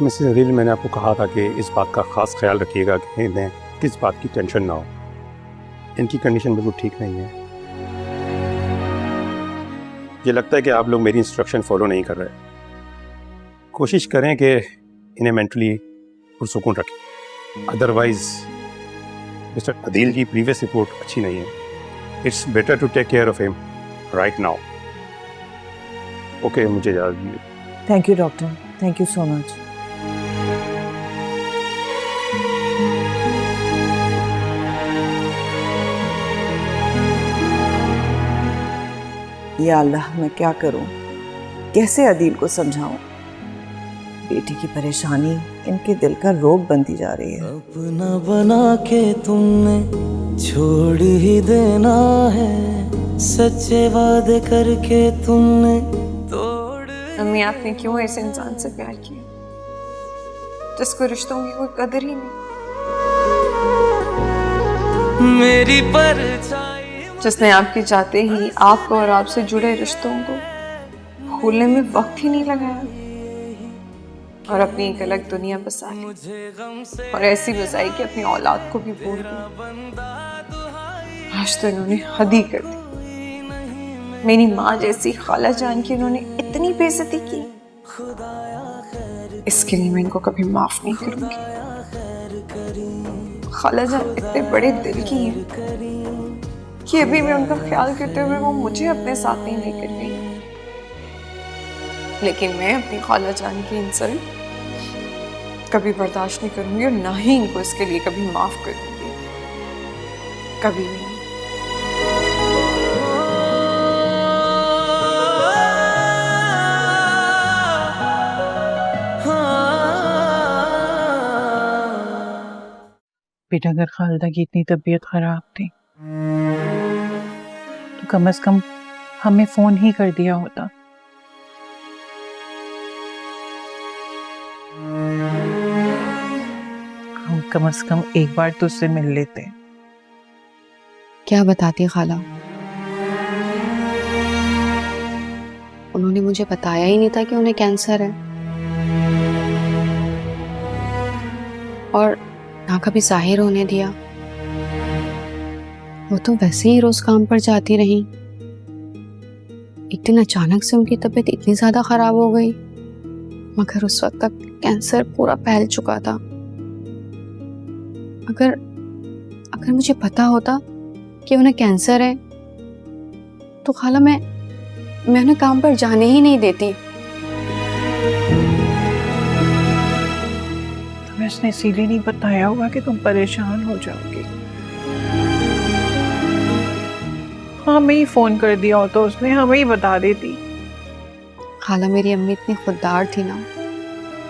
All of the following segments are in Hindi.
मिसेस अदील, मैंने आपको कहा था कि इस बात का ख़ास ख्याल रखिएगा कि इन्हें किस बात की टेंशन ना हो। इनकी कंडीशन बिल्कुल ठीक नहीं है। ये लगता है कि आप लोग मेरी इंस्ट्रक्शन फॉलो नहीं कर रहे। कोशिश करें कि इन्हें मेंटली पुरसुकून रखें। अदरवाइज मिस्टर अदील की प्रीवियस रिपोर्ट अच्छी नहीं है। It's better to take care of him right now. Okay, मुझे इजाज़त दीजिए। Thank you doctor, thank you so much. या अल्लाह, मैं क्या करूं, कैसे अदील को समझाऊं। बेटी की परेशानी इनके दिल का रोग बनती जा रही है। अपना बना के तुमने छोड़ ही देना है, सच्चे वादे करके तुमने तोड़। अम्मी, आपने क्यों ऐसे इंसान से प्यार किया जिसको रिश्तों की कोई कदर ही नहीं, मेरी परछाई, जिसने आपके जाते ही आपको और आपसे जुड़े रिश्तों को भूलने में वक्त ही नहीं लगाया और अपनी एक अलग दुनिया बसा ली, और ऐसी बसाई कि अपनी औलाद को भी भूल गई। आज तो इन्होंने हद ही कर दी। मेरी माँ जैसी खाला जान की इन्होंने इतनी बेइज्जती की, इसके लिए मैं इनको कभी माफ नहीं करूंगी। खाला जान इतने बड़े दिल की है कि अभी भी उनका ख्याल करते हुए वो मुझे अपने साथ नहीं लेकर गई, लेकिन मैं अपनी खाला जान की इंसल्ट कभी बर्दाश्त नहीं करूंगी और ना ही इनको इसके लिए कभी माफ करूंगी, कभी नहीं। बेटा, अगर खालदा की इतनी तबीयत खराब थी तो कम से कम हमें फोन ही कर दिया होता। हम कम से कम एक बार तो उससे मिल लेते। क्या बताती खाला, उन्होंने मुझे बताया ही नहीं था कि उन्हें कैंसर है, और ना कभी जाहिर होने दिया। वो तो वैसे ही रोज काम पर जाती रही। एक दिन अचानक से उनकी तबीयत इतनी ज्यादा खराब हो गई, मगर उस वक्त तक कैंसर पूरा फैल चुका था। अगर अगर मुझे पता होता कि उन्हें कैंसर है तो खाला मैं उन्हें काम पर जाने ही नहीं देती। तुम्हें उसने इसीलिए नहीं बताया होगा कि तुम परेशान हो जाओगी। हमें ही फोन कर दिया हो तो उसने हमें ही बता देती। खाला, मेरी अम्मी इतनी खुददार थी ना,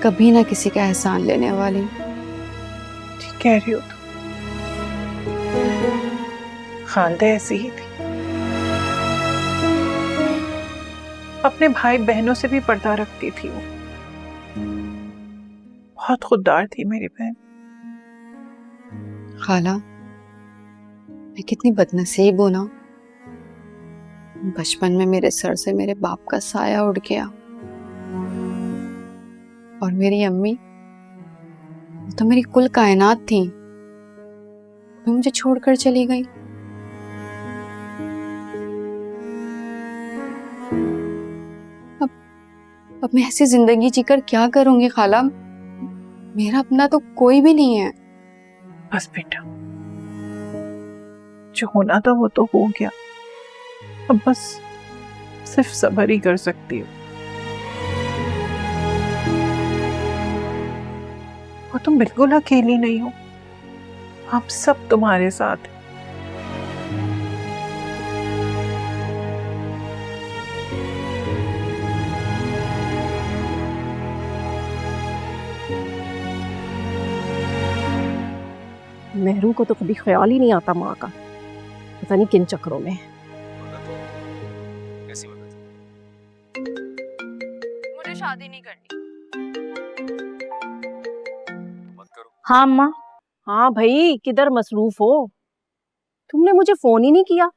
कभी ना किसी का एहसान लेने वाली। ठीक कह रही हो तुम। खालदा ऐसी ही थी, अपने भाई बहनों से भी पर्दा रखती थी। वो बहुत खुददार थी मेरी बहन। खाला, मैं कितनी बदनसीब हूं ना, बचपन में मेरे सर से मेरे बाप का साया उड़ गया, और मेरी अम्मी तो मेरी कुल कायनात थी, वो मुझे छोड़कर चली गई। अब मैं ऐसी जिंदगी जीकर क्या करूंगी खाला, मेरा अपना तो कोई भी नहीं है। बस बेटा, जो होना था वो तो हो गया। अब बस सिर्फ सब्र ही कर सकती हो। और तुम बिल्कुल अकेली नहीं हो, हम सब तुम्हारे साथ हैं। मेहरू को तो कभी ख्याल ही नहीं आता माँ का, पता नहीं किन चक्करों में। मुझे शादी नहीं करनी। हाँ अम्मा। हाँ भाई, किधर मसरूफ हो? तुमने मुझे फोन ही नहीं किया,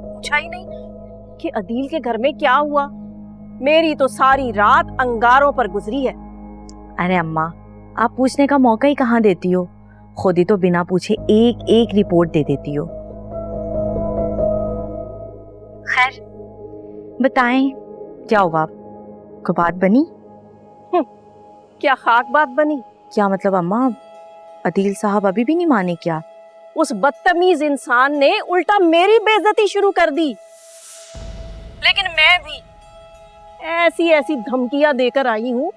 पूछा ही नहीं कि अदील के घर में क्या हुआ। मेरी तो सारी रात अंगारों पर गुजरी है। अरे अम्मा, आप पूछने का मौका ही कहाँ देती हो? खुद ही तो बिना पूछे एक एक रिपोर्ट दे देती हो। खैर बताएं, क्या हुआ? कोई बात बनी? क्या खाक बात बनी? क्या मतलब अम्मा, अदील साहब अभी भी नहीं माने क्या? उस बदतमीज इंसान ने उल्टा मेरी बेइज्जती शुरू कर दी, लेकिन मैं भी ऐसी ऐसी धमकियां देकर आई हूं।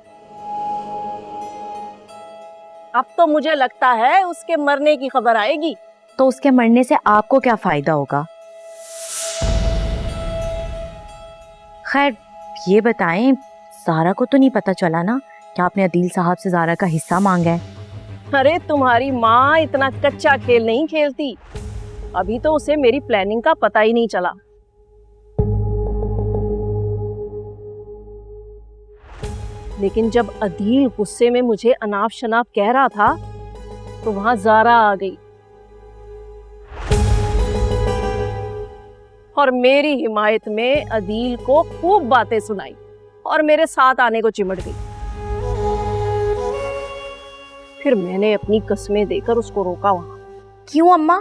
अब तो मुझे लगता है उसके मरने की खबर आएगी। तो उसके मरने से आपको क्या फायदा होगा? खैर ये बताएं, ज़ारा को तो नहीं पता चला ना कि आपने अदील साहब से ज़ारा का हिस्सा मांगा है? अरे तुम्हारी माँ इतना कच्चा खेल नहीं खेलती। अभी तो उसे मेरी प्लानिंग का पता ही नहीं चला। लेकिन जब अदील गुस्से में मुझे अनाप शनाप कह रहा था तो वहां ज़ारा आ गई और मेरी हिमायत में अदील को खूब बातें सुनाई और मेरे साथ आने को चिमट गई। फिर मैंने अपनी कस्में देकर उसको रोका वहां। क्यों अम्मा?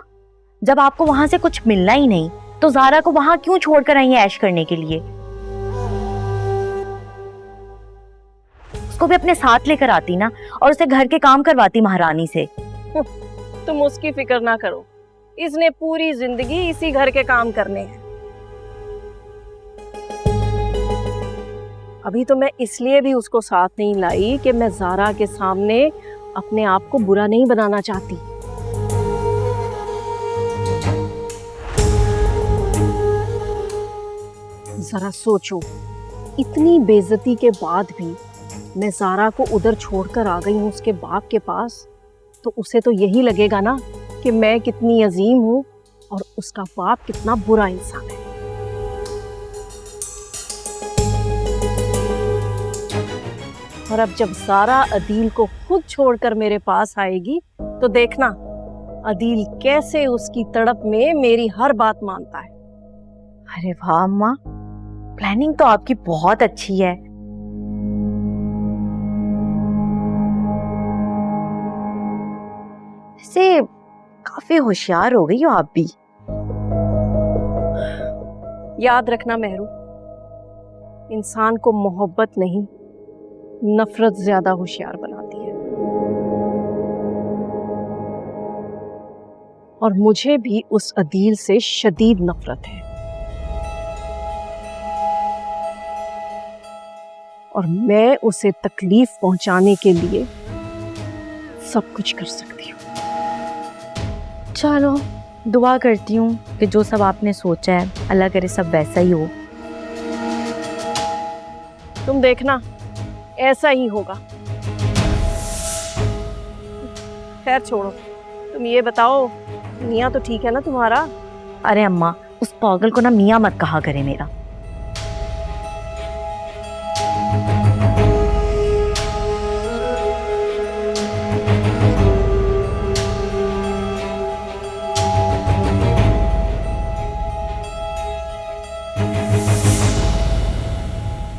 जब आपको वहां से कुछ मिलना ही नहीं तो ज़ारा को वहां क्यों छोड़कर आई है ऐश करने के लिए? उसको भी अपने साथ लेकर आती ना और उसे घर के काम करवाती महारानी से। तुम उसकी फिक्र ना करो, इसने पूरी जिंदगी इसी घर के काम करने हैं। अभी तो मैं इसलिए भी उसको साथ नहीं लाई कि मैं ज़ारा के सामने अपने आप को बुरा नहीं बनाना चाहती। जरा सोचो, इतनी बेइज्जती के बाद भी मैं ज़ारा को उधर छोड़कर आ गई हूँ उसके बाप के पास, तो उसे तो यही लगेगा ना कि मैं कितनी अजीम हूँ और उसका बाप कितना बुरा इंसान है। और अब जब ज़ारा अदील को खुद छोड़कर मेरे पास आएगी तो देखना अदील कैसे उसकी तड़प में मेरी हर बात मानता है। अरे वाह अम्मा, प्लानिंग तो आपकी बहुत अच्छी है। वैसे काफी होशियार हो गई हो आप भी। याद रखना मेहरू, इंसान को मोहब्बत नहीं नफरत ज्यादा होशियार बनाती है। और मुझे भी उस अदील से शदीद नफरत है और मैं उसे तकलीफ पहुंचाने के लिए सब कुछ कर सकती हूँ। चलो दुआ करती हूँ कि जो सब आपने सोचा है अल्लाह करे सब वैसा ही हो। तुम देखना ऐसा ही होगा। खैर छोड़ो, तुम ये बताओ मियाँ तो ठीक है ना तुम्हारा? अरे अम्मा, उस पागल को ना मियाँ मत कहा करे मेरा।